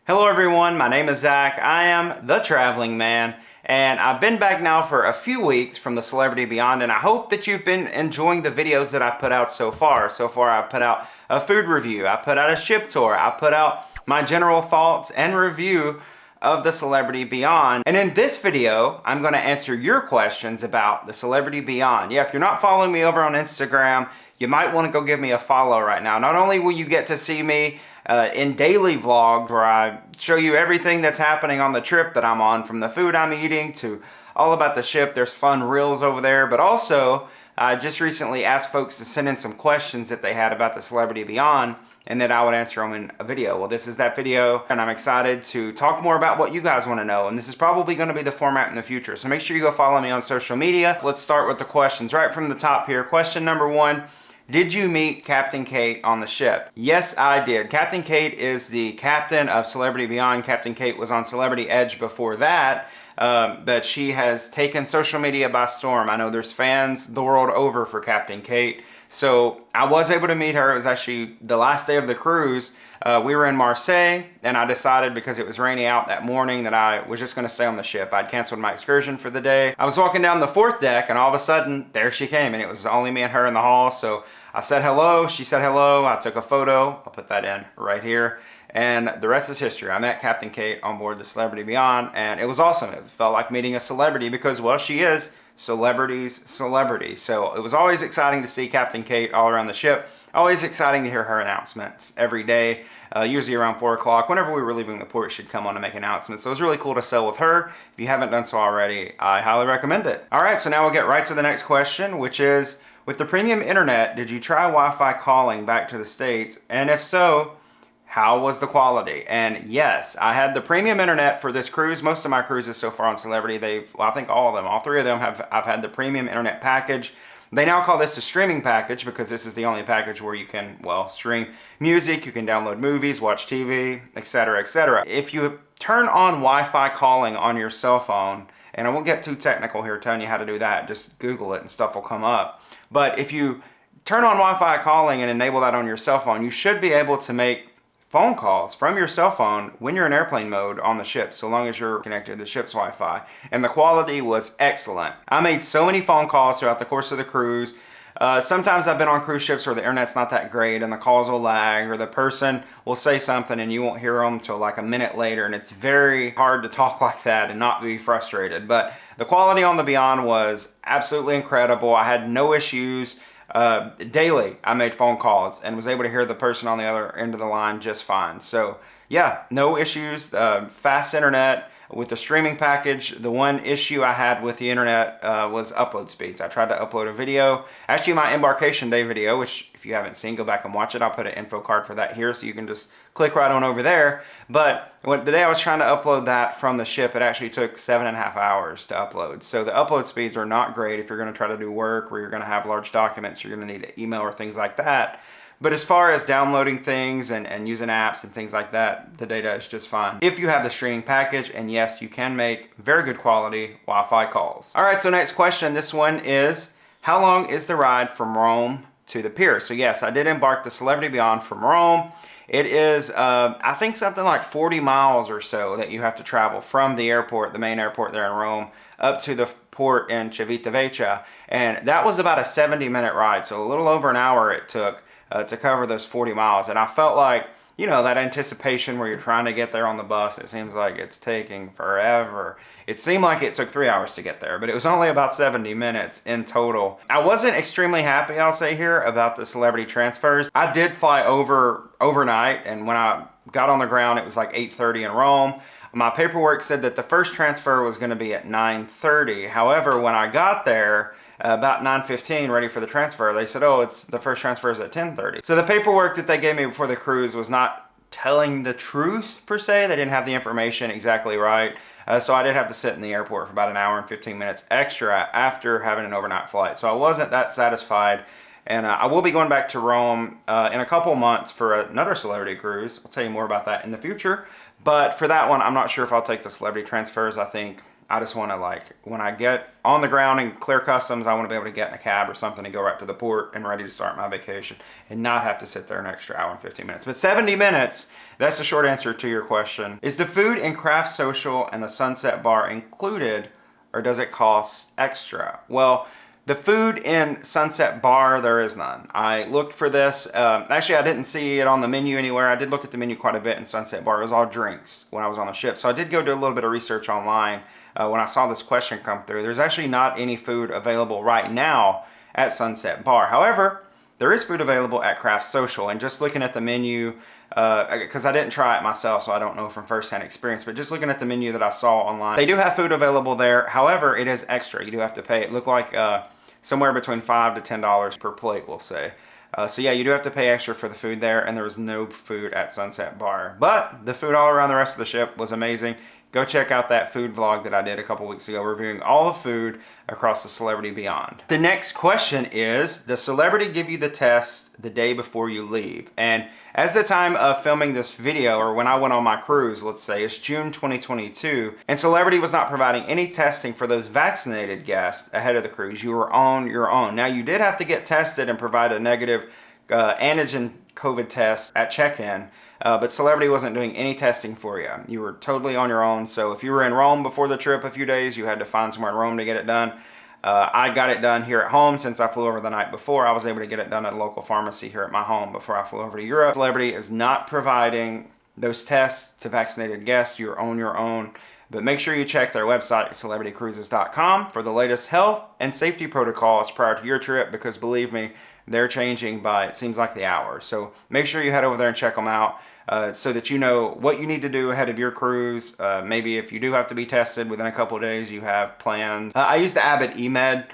Hello everyone, my name is Zach. I am the Traveling Man, and I've been back now for a few weeks from the Celebrity Beyond, and I hope that you've been enjoying the videos that I've put out so far. So far I've put out a food review, I put out a ship tour, I put out my general thoughts and review of the Celebrity Beyond. And in this video, I'm going to answer your questions about the Celebrity Beyond. Yeah, if you're not following me over on Instagram, you might want to go give me a follow right now. Not only will you get to see me in daily vlogs where I show you everything that's happening on the trip that I'm on, from the food I'm eating to all about the ship. There's fun reels over there, but also I just recently asked folks to send in some questions that they had about the Celebrity Beyond, and that I would answer them in a video. Well, this is that video, and I'm excited to talk more about what you guys want to know, and this is probably going to be the format in the future. So make sure you go follow me on social media. Let's start with the questions right from the top here. Question number one. Did you meet Captain Kate on the ship? Yes, I did. Captain Kate is the captain of Celebrity Beyond. Captain Kate was on Celebrity Edge before that, but she has taken social media by storm. I know there's fans the world over for Captain Kate. So I was able to meet her. It was actually the last day of the cruise. We were in Marseille, and I decided, because it was rainy out that morning, that I was just going to stay on the ship. I'd canceled my excursion for the day. I was walking down the fourth deck, and all of a sudden, there she came, and it was only me and her in the hall. So I said hello, she said hello, I took a photo. I'll put that in right here. And the rest is history. I met Captain Kate on board the Celebrity Beyond, and it was awesome. It felt like meeting a celebrity because, well, she is celebrity's celebrity. So it was always exciting to see Captain Kate all around the ship. Always exciting to hear her announcements every day, usually around 4 o'clock. Whenever we were leaving the port, she'd come on to make announcements. So it was really cool to sail with her. If you haven't done so already, I highly recommend it. All right, so now we'll get right to the next question, which is, with the premium internet, did you try Wi-Fi calling back to the States? And if so, how was the quality? And yes, I had the premium internet for this cruise. Most of my cruises so far on Celebrity, I think all of them, all three of them I've had the premium internet package. They now call this a streaming package because this is the only package where you can, well, stream music, you can download movies, watch TV, etc., etc. If you turn on Wi-Fi calling on your cell phone, and I won't get too technical here telling you how to do that, just Google it and stuff will come up. But if you turn on Wi-Fi calling and enable that on your cell phone, you should be able to make phone calls from your cell phone when you're in airplane mode on the ship, so long as you're connected to the ship's Wi-Fi. And the quality was excellent. I made so many phone calls throughout the course of the cruise. Sometimes I've been on cruise ships where the internet's not that great and the calls will lag, or the person will say something and you won't hear them until like a minute later, and it's very hard to talk like that and not be frustrated. But the quality on the Beyond was absolutely incredible. I had no issues. Daily I made phone calls and was able to hear the person on the other end of the line just fine. So yeah, no issues. Fast internet with the streaming package. The one issue I had with the internet was upload speeds. I tried to upload a video, actually my embarkation day video, which if you haven't seen, go back and watch it. I'll put an info card for that here, so you can just click right on over there. But the day I was trying to upload that from the ship, it actually took 7.5 hours to upload. So the upload speeds are not great if you're going to try to do work where you're going to have large documents, you're going to need an email or things like that. But as far as downloading things and using apps and things like that, the data is just fine if you have the streaming package, and yes, you can make very good quality Wi-Fi calls. All right, so next question. This one is, how long is the ride from Rome to the pier? So yes, I did embark the Celebrity Beyond from Rome. It is, I think, something like 40 miles or so that you have to travel from the airport, the main airport there in Rome, up to the port in Civitavecchia. And that was about a 70-minute ride, so a little over an hour it took to cover those 40 miles. And I felt like, you know, that anticipation where you're trying to get there on the bus, it seems like it's taking forever. It seemed like it took 3 hours to get there, but it was only about 70 minutes in total. I wasn't extremely happy, I'll say here, about the Celebrity transfers. I did fly overnight, and when I got on the ground, it was like 8:30 in Rome. My paperwork said that the first transfer was going to be at 9:30. However, when I got there, about 9:15, ready for the transfer, they said, oh, the first transfer is at 10:30. So the paperwork that they gave me before the cruise was not telling the truth, per se. They didn't have the information exactly right. So I did have to sit in the airport for about an hour and 15 minutes extra after having an overnight flight. So I wasn't that satisfied. And I will be going back to Rome in a couple months for another Celebrity cruise. I'll tell you more about that in the future. But for that one, I'm not sure if I'll take the Celebrity transfers. I think I just want to, like, when I get on the ground and clear customs, I want to be able to get in a cab or something and go right to the port and ready to start my vacation and not have to sit there an extra hour and 15 minutes. But 70 minutes, that's the short answer to your question. Is the food in Craft Social and the Sunset Bar included, or does it cost extra? Well, the food in Sunset Bar, there is none. I looked for this. Actually, I didn't see it on the menu anywhere. I did look at the menu quite a bit in Sunset Bar. It was all drinks when I was on the ship. So I did go do a little bit of research online when I saw this question come through. There's actually not any food available right now at Sunset Bar. However, there is food available at Craft Social. And just looking at the menu, because I didn't try it myself, so I don't know from firsthand experience, but just looking at the menu that I saw online, they do have food available there. However, it is extra. You do have to pay. It looked like somewhere between $5 to $10 per plate, we'll say. So yeah, you do have to pay extra for the food there, and there was no food at Sunset Bar. But the food all around the rest of the ship was amazing. Go check out that food vlog that I did a couple weeks ago, reviewing all the food across the Celebrity Beyond. The next question is, does Celebrity give you the test the day before you leave? And as the time of filming this video, or when I went on my cruise, let's say, it's June 2022, and Celebrity was not providing any testing for those vaccinated guests ahead of the cruise. You were on your own. Now, you did have to get tested and provide a negative antigen COVID test at check-in, but Celebrity wasn't doing any testing for you. You were totally on your own. So if you were in Rome before the trip a few days, you had to find somewhere in Rome to get it done. I got it done here at home since I flew over the night before. I was able to get it done at a local pharmacy here at my home before I flew over to Europe. Celebrity is not providing those tests to vaccinated guests. You're on your own. But make sure you check their website, celebritycruises.com, for the latest health and safety protocols prior to your trip, because believe me, they're changing by, it seems like, the hour. So make sure you head over there and check them out so that you know what you need to do ahead of your cruise. Maybe if you do have to be tested within a couple of days, you have plans. I used the Abbott eMed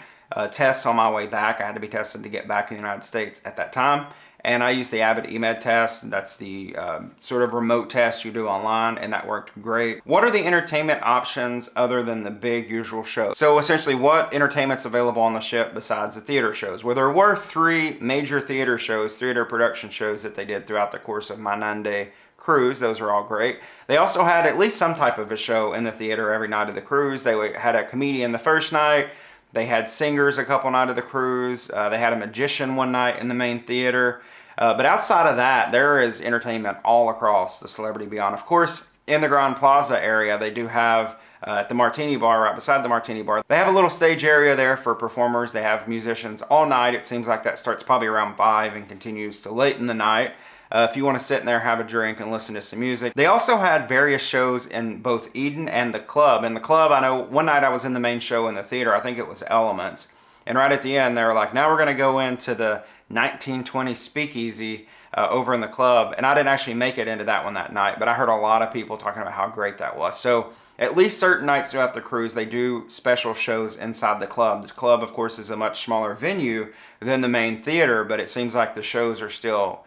tests on my way back. I had to be tested to get back in the United States at that time. And I used the Abbott eMed test. That's the sort of remote test you do online, and that worked great. What are the entertainment options other than the big usual shows? So essentially, what entertainment's available on the ship besides the theater shows? Well, there were 3 major theater shows, theater production shows that they did throughout the course of my 9-day cruise. Those were all great. They also had at least some type of a show in the theater every night of the cruise. They had a comedian the first night. They had singers a couple nights of the cruise. They had a magician one night in the main theater. But outside of that, there is entertainment all across the Celebrity Beyond. Of course, in the Grand Plaza area, they do have, at the Martini Bar, right beside the Martini Bar, they have a little stage area there for performers. They have musicians all night. It seems like that starts probably around 5 and continues to late in the night. If you want to sit in there, have a drink, and listen to some music. They also had various shows in both Eden and the club. In the club, I know one night I was in the main show in the theater. I think it was Elements. And right at the end, they were like, now we're going to go into the 1920 speakeasy over in the club. And I didn't actually make it into that one that night, but I heard a lot of people talking about how great that was. So at least certain nights throughout the cruise, they do special shows inside the club. The club, of course, is a much smaller venue than the main theater, but it seems like the shows are still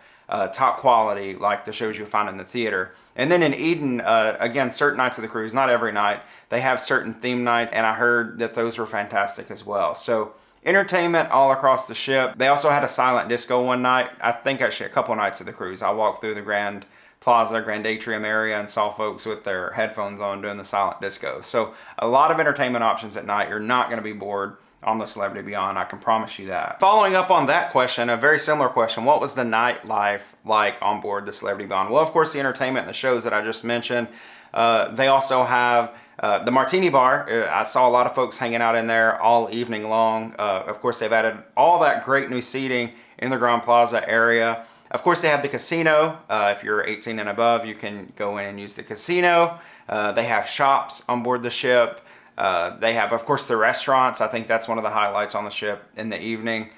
top quality, like the shows you'll find in the theater. And then in Eden, again, certain nights of the cruise, not every night, they have certain theme nights, and I heard that those were fantastic as well. So entertainment all across the ship. They also had a silent disco one night. I think actually a couple nights of the cruise. I walked through the Grand Plaza, Grand Atrium area, and saw folks with their headphones on doing the silent disco. So a lot of entertainment options at night. You're not going to be bored on the Celebrity Beyond, I can promise you that. Following up on that question, a very similar question, what was the nightlife like on board the Celebrity Beyond? Well, of course, the entertainment and the shows that I just mentioned. They also have the Martini Bar. I saw a lot of folks hanging out in there all evening long. Of course, they've added all that great new seating in the Grand Plaza area. Of course, they have the casino. If you're 18 and above, you can go in and use the casino. They have shops on board the ship. They have, of course, the restaurants. I think that's one of the highlights on the ship in the evening.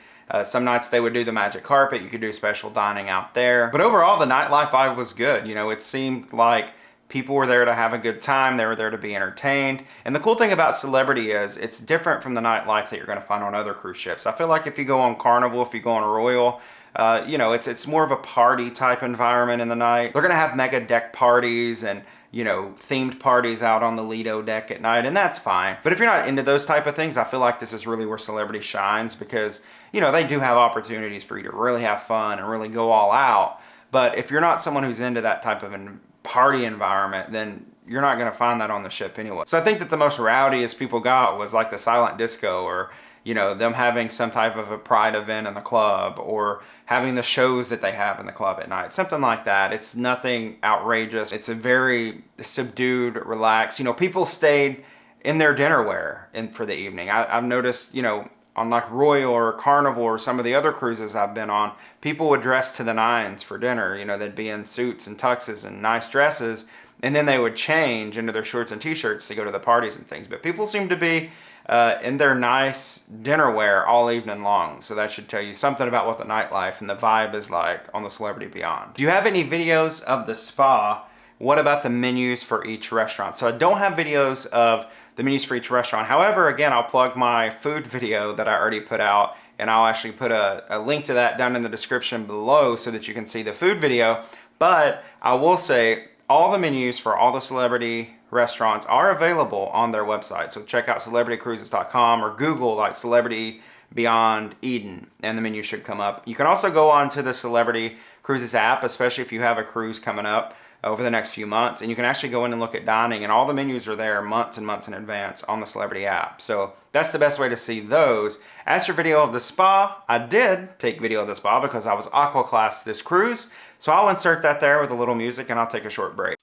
Some nights they would do the magic carpet. You could do special dining out there. But overall, the nightlife vibe was good. You know, it seemed like people were there to have a good time. They were there to be entertained. And the cool thing about Celebrity is it's different from the nightlife that you're going to find on other cruise ships. I feel like if you go on Carnival, if you go on Royal, you know, it's more of a party type environment in the night. They're going to have mega deck parties and, you know, themed parties out on the Lido deck at night, and that's fine. But if you're not into those type of things, I feel like this is really where Celebrity shines, because, you know, they do have opportunities for you to really have fun and really go all out. But if you're not someone who's into that type of party environment, then you're not going to find that on the ship anyway. So I think that the most rowdiest people got was like the silent disco, or you know, them having some type of a pride event in the club, or having the shows that they have in the club at night, something like that. It's nothing outrageous. It's a very subdued, relaxed, you know, people stayed in their dinnerware for the evening. I've noticed, you know, on like Royal or Carnival or some of the other cruises I've been on, people would dress to the nines for dinner. You know, they'd be in suits and tuxes and nice dresses, and then they would change into their shorts and t-shirts to go to the parties and things. But people seem to be in their nice dinnerware all evening long. So that should tell you something about what the nightlife and the vibe is like on the Celebrity Beyond. Do you have any videos of the spa? What about the menus for each restaurant? So I don't have videos of the menus for each restaurant. However, again, I'll plug my food video that I already put out, and I'll actually put a link to that down in the description below so that you can see the food video. But I will say all the menus for all the celebrity restaurants are available on their website. So check out celebritycruises.com or Google like Celebrity Beyond Eden, and the menu should come up. You can also go on to the Celebrity Cruises app, especially if you have a cruise coming up over the next few months, and you can actually go in and look at dining, and all the menus are there months and months in advance on the Celebrity app. So that's the best way to see those. As for video of the spa, I did take video of the spa because I was Aqua Class this cruise. So I'll insert that there with a little music, and I'll take a short break.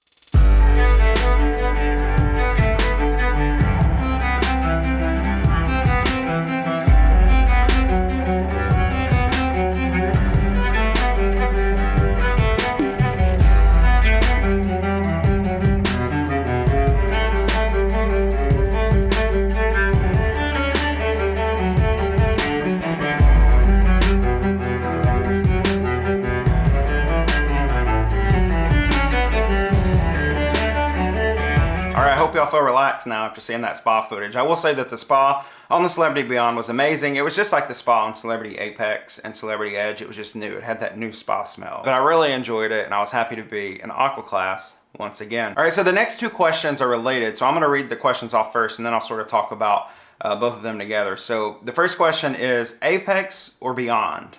Y'all feel relaxed now after seeing that spa footage. I will say that the spa on the Celebrity Beyond was amazing. It was just like the spa on Celebrity Apex and Celebrity Edge. It was just new. It had that new spa smell. But I really enjoyed it, and I was happy to be in Aqua Class once again. All right, so the next two questions are related. So I'm going to read the questions off first, and then I'll sort of talk about both of them together. So the first question is Apex or Beyond?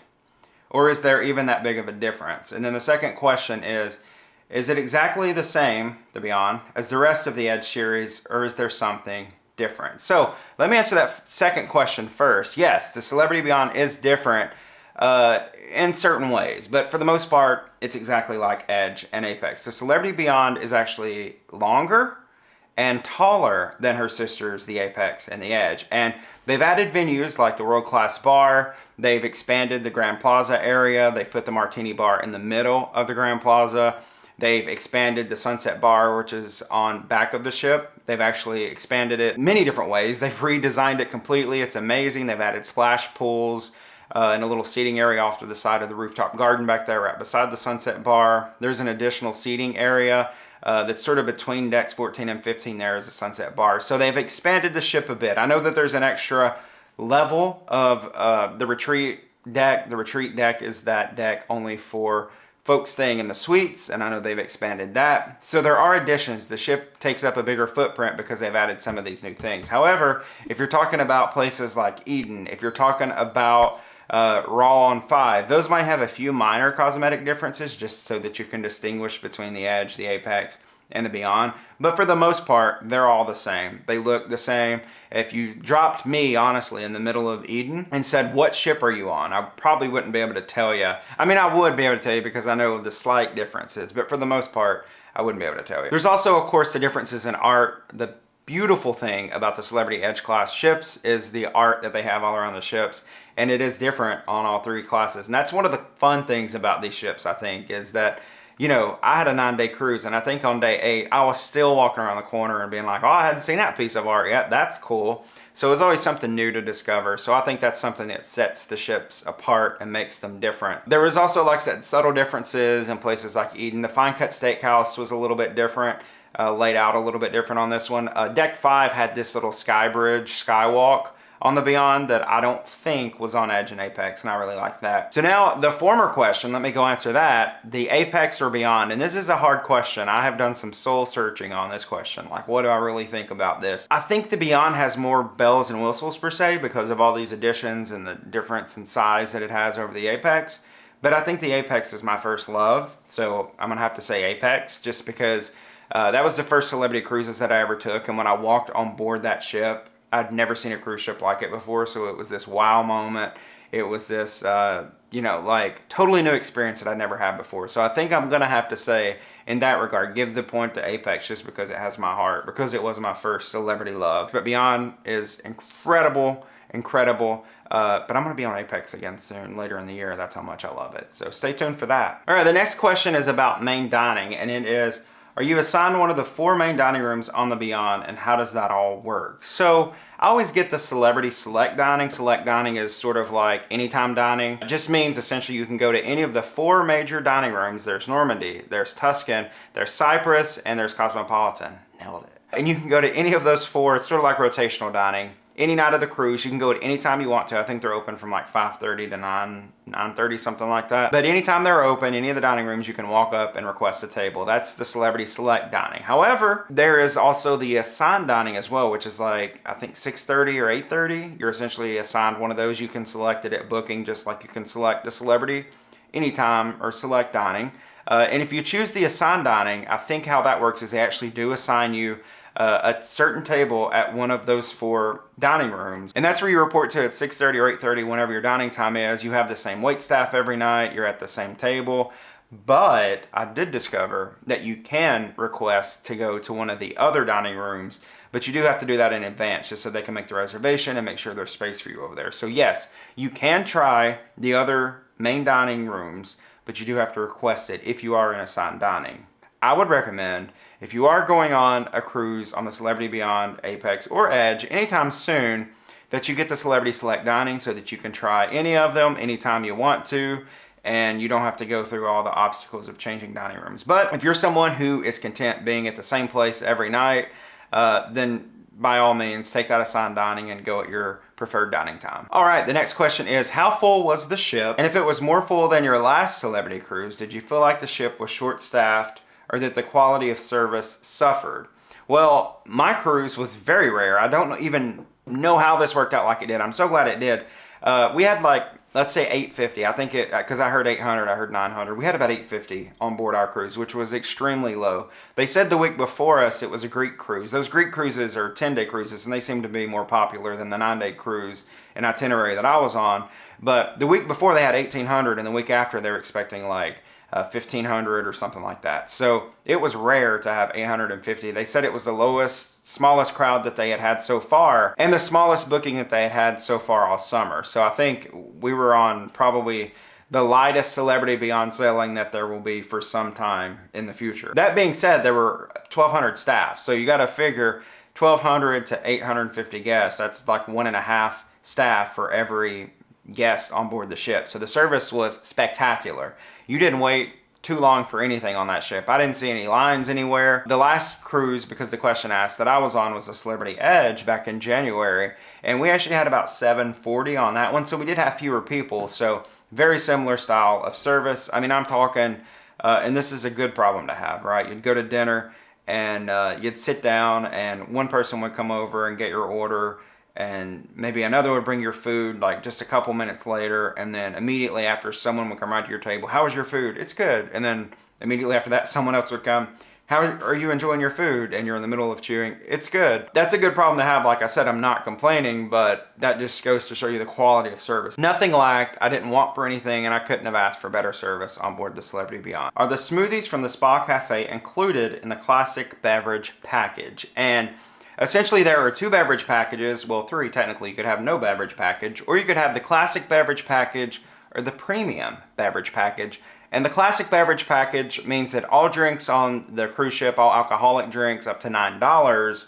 Or is there even that big of a difference? And then the second question is it exactly the same, the Beyond, as the rest of the Edge series, or is there something different? So let me answer that second question first. Yes, the Celebrity Beyond is different in certain ways, but for the most part, it's exactly like Edge and Apex. The Celebrity Beyond is actually longer and taller than her sisters, the Apex and the Edge. And they've added venues like the World Class Bar. They've expanded the Grand Plaza area. They've put the Martini Bar in the middle of the Grand Plaza. They've expanded the Sunset Bar, which is on back of the ship. They've actually expanded it many different ways. They've redesigned it completely. It's amazing. They've added splash pools and a little seating area off to the side of the rooftop garden back there right beside the Sunset Bar. There's an additional seating area that's sort of between decks 14 and 15 there is the Sunset Bar. So they've expanded the ship a bit. I know that there's an extra level of the retreat deck. The retreat deck is that deck only for folks staying in the suites, and I know they've expanded that. So there are additions. The ship takes up a bigger footprint because they've added some of these new things. However, if you're talking about places like Eden, if you're talking about Raw on 5, those might have a few minor cosmetic differences just so that you can distinguish between the Edge, the Apex, and the Beyond. But for the most part, they're all the same. They look the same. If you dropped me, honestly, in the middle of Eden and said, what ship are you on? I probably wouldn't be able to tell you. I mean, I would be able to tell you because I know the slight differences, but for the most part, I wouldn't be able to tell you. There's also, of course, the differences in art. The beautiful thing about the Celebrity Edge class ships is the art that they have all around the ships, and it is different on all three classes. And that's one of the fun things about these ships, I think, is that, you know, I had a 9-day cruise, and I think on day 8, I was still walking around the corner and being like, oh, I hadn't seen that piece of art yet. That's cool. So it's always something new to discover. So I think that's something that sets the ships apart and makes them different. There was also, like I said, subtle differences in places like Eden. The Fine Cut Steakhouse was a little bit different, laid out a little bit different on this one. Deck 5 had this little sky bridge, skywalk on the Beyond that I don't think was on Edge and Apex, and I really like that. So now the former question, let me go answer that. The Apex or Beyond, and this is a hard question. I have done some soul searching on this question. Like, what do I really think about this? I think the Beyond has more bells and whistles per se because of all these additions and the difference in size that it has over the Apex. But I think the Apex is my first love, so I'm gonna have to say Apex just because That was the first celebrity cruises that I ever took, and when I walked on board that ship, I'd never seen a cruise ship like it before, so it was this wow moment. It was this, like totally new experience that I'd never had before. So I think I'm going to have to say, in that regard, give the point to Apex just because it has my heart, because it was my first celebrity love. But Beyond is incredible, incredible. But I'm going to be on Apex again soon, later in the year. That's how much I love it. So stay tuned for that. All right, the next question is about main dining, and it is, are you assigned one of the 4 main dining rooms on the Beyond, and how does that all work? So I always get the celebrity select dining. Select dining is sort of like anytime dining. It just means essentially you can go to any of the 4 major dining rooms. There's Normandy, there's Tuscan, there's Cyprus, and there's Cosmopolitan. Nailed it. And you can go to any of those 4. It's sort of like rotational dining. Any night of the cruise, you can go at any time you want to. I think they're open from like 5:30 to 9:30, something like that. But anytime they're open, any of the dining rooms, you can walk up and request a table. That's the celebrity select dining. However, there is also the assigned dining as well, which is like, I think 6:30 or 8:30. You're essentially assigned one of those. You can select it at booking, just like you can select the celebrity anytime or select dining. And if you choose the assigned dining, I think how that works is they actually do assign you a certain table at one of those 4 dining rooms. And that's where you report to at 6:30 or 8:30 whenever your dining time is. You have the same wait staff every night. You're at the same table. But I did discover that you can request to go to one of the other dining rooms, but you do have to do that in advance just so they can make the reservation and make sure there's space for you over there. So yes, you can try the other main dining rooms, but you do have to request it if you are in assigned dining. I would recommend, if you are going on a cruise on the Celebrity Beyond, Apex, or Edge anytime soon, that you get the Celebrity Select Dining so that you can try any of them anytime you want to, and you don't have to go through all the obstacles of changing dining rooms. But if you're someone who is content being at the same place every night, then by all means, take that assigned dining and go at your preferred dining time. All right, the next question is, how full was the ship? And if it was more full than your last celebrity cruise, did you feel like the ship was short-staffed or that the quality of service suffered? Well, my cruise was very rare. I don't even know how this worked out like it did. I'm so glad it did. We had like, let's say 850. I think it, because I heard 800, I heard 900. We had about 850 on board our cruise, which was extremely low. They said the week before us it was a Greek cruise. Those Greek cruises are 10-day cruises, and they seem to be more popular than the 9-day cruise and itinerary that I was on. But the week before they had 1800, and the week after they were expecting like 1500 or something like that. So it was rare to have 850. They said it was the lowest, smallest crowd that they had had so far, and the smallest booking that they had had so far all summer. So I think we were on probably the lightest Celebrity Beyond sailing that there will be for some time in the future. That being said, there were 1,200 staff. So you got to figure 1,200 to 850 guests. That's like 1.5 staff for every guest on board the ship. So the service was spectacular. You didn't wait too long for anything on that ship. I didn't see any lines anywhere. The last cruise, because the question asked, that I was on was the Celebrity Edge back in January, and we actually had about 740 on that one, so we did have fewer people. So very similar style of service. I mean, I'm talking, and this is a good problem to have, right? You'd go to dinner and you'd sit down and one person would come over and get your order, and maybe another would bring your food like just a couple minutes later, and then immediately after someone would come right to your table. How was your food? It's good. And then immediately after that someone else would come. How are you enjoying your food? And you're in the middle of chewing. It's good. That's a good problem to have. Like I said, I'm not complaining, but that just goes to show you the quality of service. Nothing lacked. I didn't want for anything, and I couldn't have asked for better service on board the Celebrity Beyond. Are the smoothies from the Spa Cafe included in the classic beverage package? And essentially, there are 2 beverage packages. Well, 3 technically. You could have no beverage package, or you could have the classic beverage package or the premium beverage package. And the classic beverage package means that all drinks on the cruise ship, all alcoholic drinks up to $9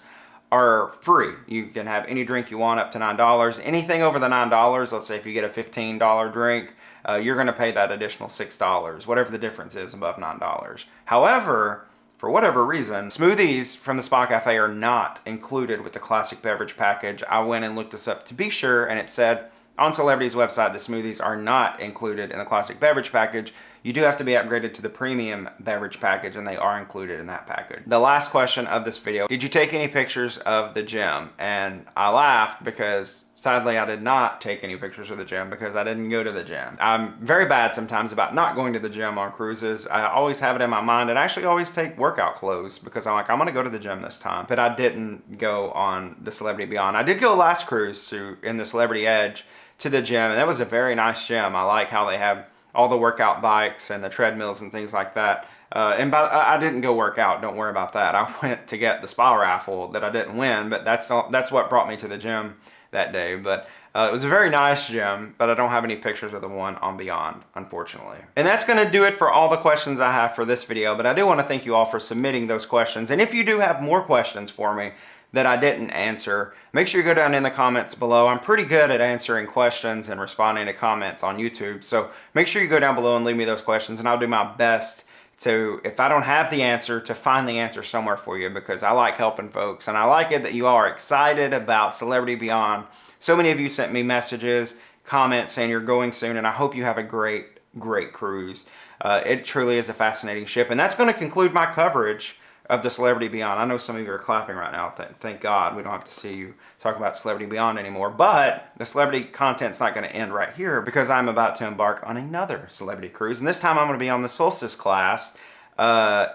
are free. You can have any drink you want up to $9. Anything over the $9, let's say if you get a $15 drink, you're going to pay that additional $6, whatever the difference is above $9. However, for whatever reason, smoothies from the Spa Cafe are not included with the classic beverage package. I went and looked this up to be sure, and it said on Celebrity's website the smoothies are not included in the classic beverage package. you do have to be upgraded to the premium beverage package, and they are included in that package. The last question of this video, did you take any pictures of the gym? And I laughed because sadly I did not take any pictures of the gym because I didn't go to the gym. I'm very bad sometimes about not going to the gym on cruises. I always have it in my mind, and I actually always take workout clothes because I'm like, I'm gonna go to the gym this time. But I didn't go on the Celebrity Beyond. I did go last cruise in the Celebrity Edge to the gym, and that was a very nice gym. I like how they have all the workout bikes and the treadmills and things like that. I didn't go work out, don't worry about that. I went to get the spa raffle that I didn't win, but that's what brought me to the gym that day. But it was a very nice gym, but I don't have any pictures of the one on Beyond, unfortunately. And that's going to do it for all the questions I have for this video, but I do want to thank you all for submitting those questions. And if you do have more questions for me that I didn't answer, make sure you go down in the comments below. I'm pretty good at answering questions and responding to comments on YouTube, so make sure you go down below and leave me those questions, and I'll do my best to, if I don't have the answer, to find the answer somewhere for you, because I like helping folks, and I like it that you are excited about Celebrity Beyond. So many of you sent me messages, comments saying you're going soon, and I hope you have a great cruise. It truly is a fascinating ship, and that's going to conclude my coverage of the Celebrity Beyond. I know some of you are clapping right now. Thank God we don't have to see you talk about Celebrity Beyond anymore. But the celebrity content's not going to end right here, because I'm about to embark on another celebrity cruise. And this time I'm going to be on the Solstice class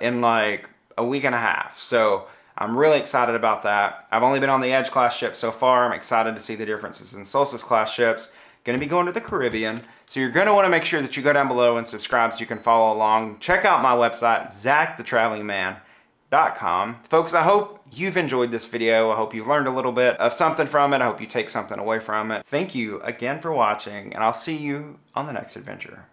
in like a week and a half. So I'm really excited about that. I've only been on the Edge class ship so far. I'm excited to see the differences in Solstice class ships. Going to be going to the Caribbean. So you're going to want to make sure that you go down below and subscribe so you can follow along. Check out my website, ZachTheTravelingMan.com. Folks, I hope you've enjoyed this video. I hope you've learned a little bit of something from it. I hope you take something away from it. Thank you again for watching, and I'll see you on the next adventure.